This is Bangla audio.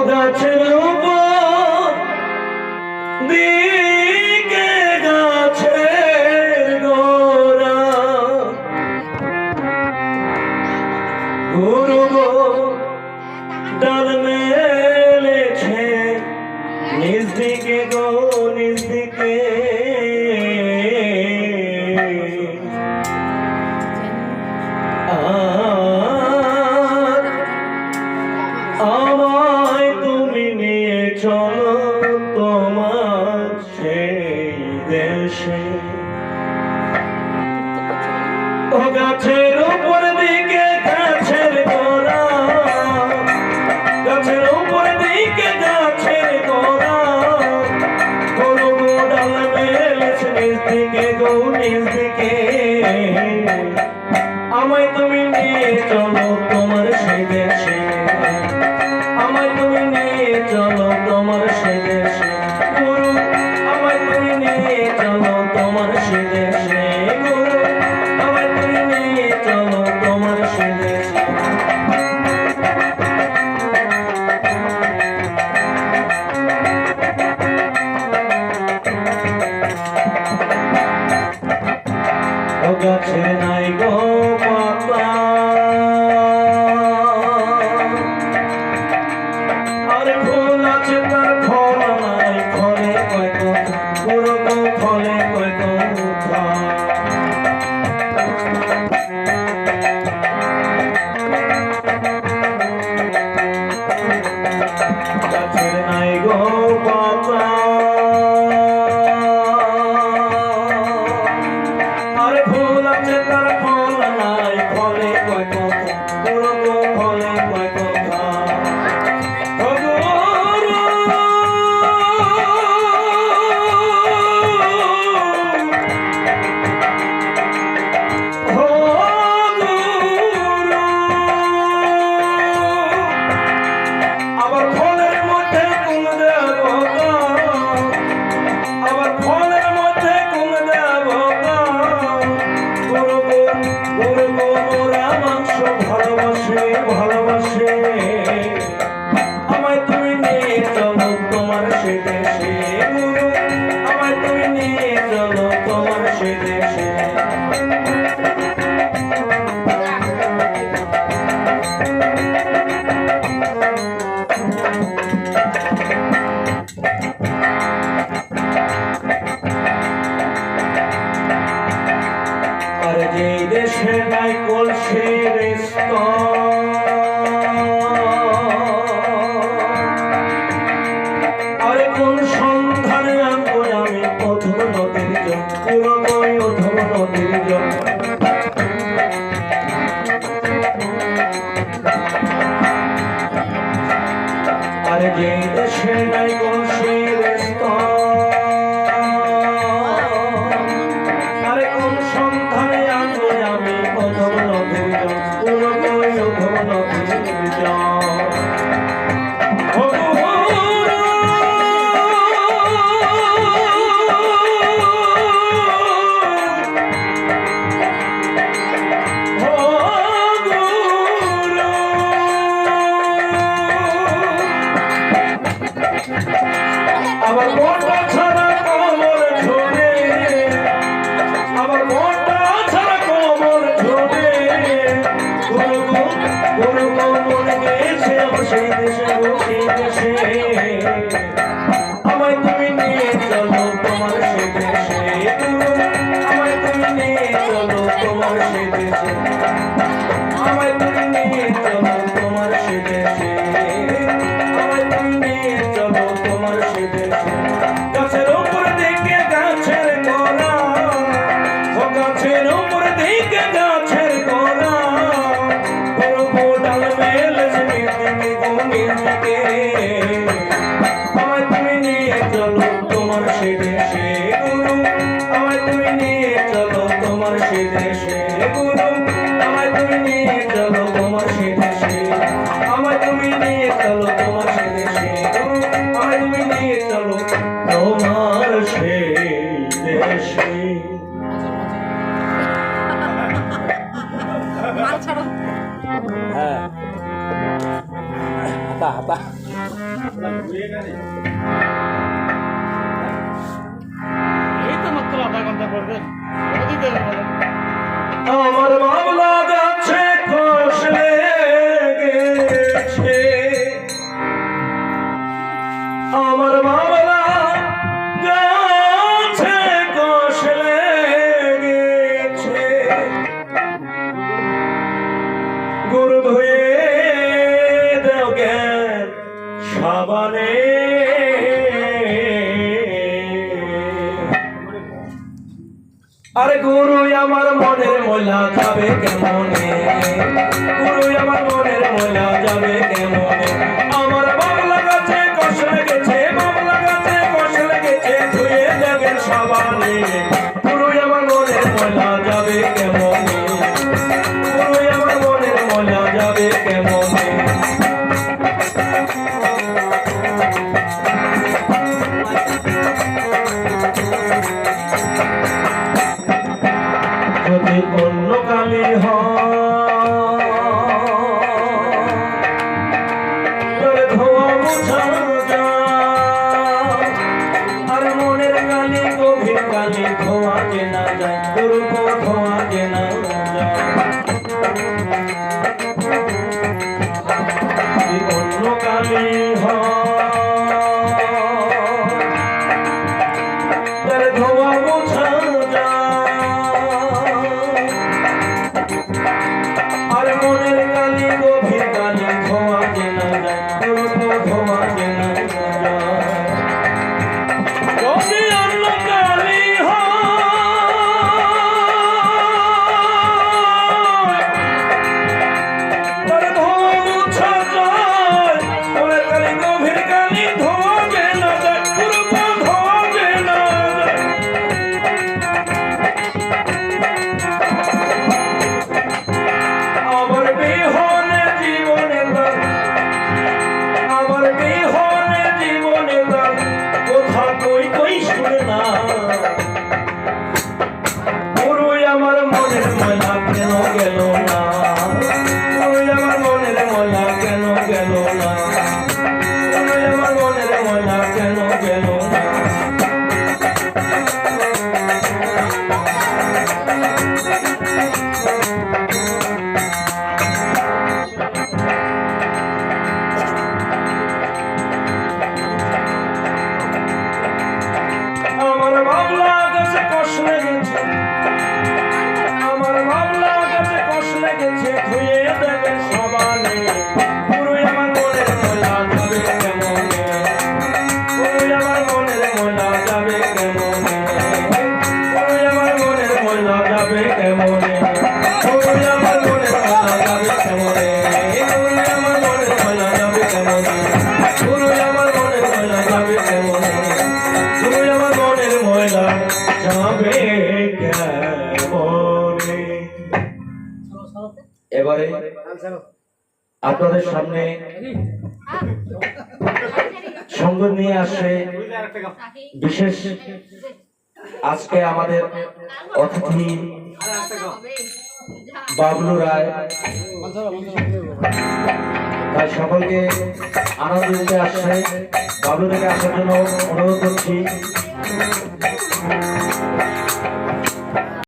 গাছের উপর দিকে গাছের গোড়া গুরুব ডাল মেলেছে নিজ দিকে গো নিজ দিকে আমায় তুমি নিয়ে চলো তোমার সেই দেশে ও গাছের উপর দিকে গাছের গোড়া গাছের উপর দিকে গাছের গোড়া গরু ডাল মেলেছে নিজ দিকে গো নিজ দিকে আমায় তুমি নিয়ে চলো তোমার সেই দেশে আমায় তুমি নিয়ে চলো তোমার সে দেশে গুরু আমায় তুমি নিয়ে চলো তোমার সে দেশে গুরু আমায় তুমি নিয়ে চলো তোমার সে দেশে ও গাছে নাই গো পাতা আর ফুল আছে তার ফল নাই ফলে কয় কথা পুরো গো ফলে কয় কথা গাছের নাই গো পাতা আরে ফুল আছে তার ফল নাই ফলে কয় কথা পুরো গো ফলে কয় কথা ভালোবাসে আমায় তুমি নিয়ে চলো তোমার সে দেশে গুরু আমায় তুমি নিয়ে চলো তোমার সে দেশে আর যে দেশে নাই কলসের আরে কোন সন্ধানে আনবো আমি অধম নদীর জল পুরোই অধম নদীর জল আরে যে দেশে নাই কলসের আরে কোন সন্ধানে আনবো আমি অধম নদীর জল পুরোই অধম নদীর জল আমার মনটা ছাড়া কমল ঝরে আমার মনটা ছাড়া কমল ঝরে গুরু মন গেছে আমার সেই দেশে সেই দেশে আমায় তুমি নিয়ে চলো তোমার সেই দেশে গুরু আমায় তুমি নিয়ে চলো তোমার সেই দেশে আমায় তুমি নিয়ে চলো তোমার সেই দেশে আমায় তুমি নিয়ে চলো তোমার সেই দেশে গাছের উপর দিকে গাছের গোড়া ও গাছের উপর দিকে গাছের গোড়া গরু ডাল মেলেছে নিজ দিকে গো নিজ দিকে আমায় তুমি নিয়ে চলো তোমার সে দেশে গুরু আমায় তুমি নিয়ে চলো তোমার সে দেশে গুরু আমায় তুমি নিয়ে চলো তোমার সে দেশে আমায় তুমি নিয়ে চলো তোমার সে দেশে গুরু আমায় তুমি নিয়ে চলো তোমার সেই দেশে হ্যাঁ হাতা হাতা এই তো মাত্র আধা ঘন্টা করবেন আমার মামলা যাচ্ছে কষলে গেছে আমার মামলা গাছে কষলে গেছে গুরু ধুয়ে দেও জ্ঞান সাবানে আরে গুরু আমার মনের ময়লা যাবে কেমনে গুরু আমার মনের ময়লা যাবে কেমনে আমার বাবলা গাছে কষ লেগেছে বাবলা গাছে কষ লেগেছে ধুয়ে দেবেন সাবানে গুরু আমার মনের ময়লা যাবে কেমনে গুরু আমার মনের ময়লা যাবে কেমনে যদি অন্য কালী ধোয়া মুছা যায় আর মনের কালী গভীর কালী ধোয়া কেনা যায় দুর্গ ধোয়া কেনা যায় যদি অন্য কালী ধোয়া মুছা আর মনের কালি গভীর কালি ধোয়া কেনা যায় ধোয়া কেনা যায় যদি অন্য কালি ধোয়া মুছা যায় মনের কালি গভীর কালি ধোয়া কেনা যায় ধোয়া কেনা যায় আমার বিহনে জীবনে আমার বিহনে জীবনে কোথা কই কই শুনে না গুরু আমার মনের ময়লা কেন গেল না গুরু আমার মনের ময়লা কেন গেল না গুরু আমার মনের ময়লা কেন গেল না আমার বাবলা গাছে কষ লেগেছে আমার বাবলা গাছে কষ লেগেছে ধুয়ে দেবে সাবানে গুরু আমার মনের ময়লা যাবে কেমনে গুরু আমার মনের ময়লা যাবে কেমনে গুরু আমার মনের ময়লা যাবে কেমনে গুরু আমার মনের ময়লা যাবে কেমনে গুরু আমার মনের ময়লা যাবে কেমনে গুরু আমার মনের ময়লা যাবে কেমনে গুরু আমার মনের ময়লা যাবে কেমনে এবারে আপনাদের সামনে সঙ্গ নিয়ে আসে বিশেষ আজকে আমাদের অতিথি বাবলু রায় তাই সকলকে আনন্দ দিতে আসছে বাবলু থেকে আসার জন্য অনুরোধ করছি